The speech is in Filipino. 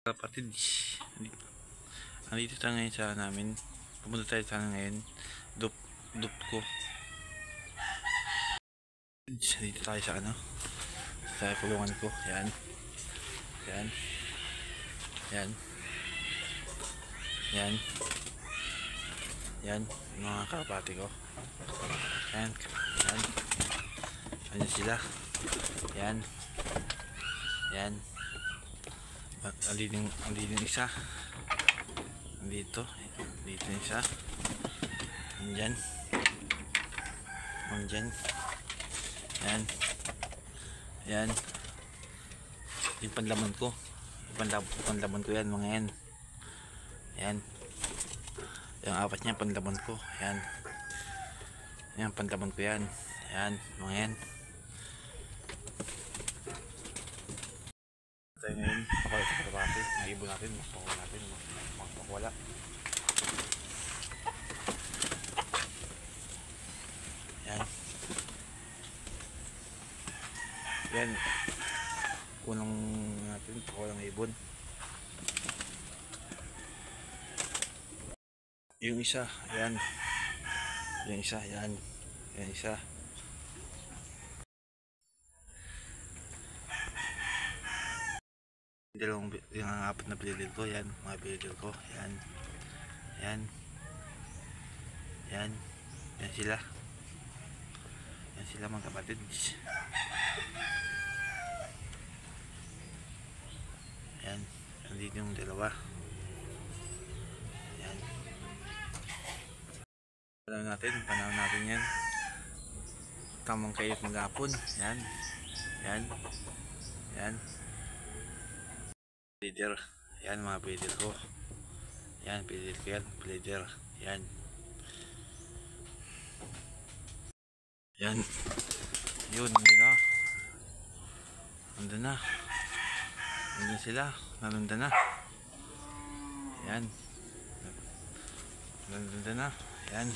Kapatid, andito tayo ngayon sa namin. Pumunta tayo sana ngayon. Dup ko. Dito tayo sa sa kulungan ko. Yan. Yan. Yan. Yan. Yan. Mga kapati ko. Yan. Yan. Ayan sila. Yan. Yan. Andito isa. Dito isa. Andyan. Yan. Yan. Yung panlaman ko. Panlaman ko yan, mga yan. Yan. Yung apat niya panlaman ko. Yan. Yan, panlaman ko yan. Yan, mga yan. Tayo ngayon, pakulat sa kalabati. Naibo natin, makapawala. Yan. Yan. Kunang natin, pakulang ibon. Yung isa, yan. Yung isa, yan. Yan isa. Yung apat na pilidil ko, yan, mga pilidil ko, yan, yan, yan, yan sila mga kapatid. Yan, nandito yung dalawa. Yan, panahon natin yan, tamang kayo maghapon. Yan, yan, yan. Leader, yan mga leader ko. Yan, leader ko yan, leader. Yan. Yan. Yun, nandun na. Nandun sila, nandun na. Yan. Nandun na. Yan.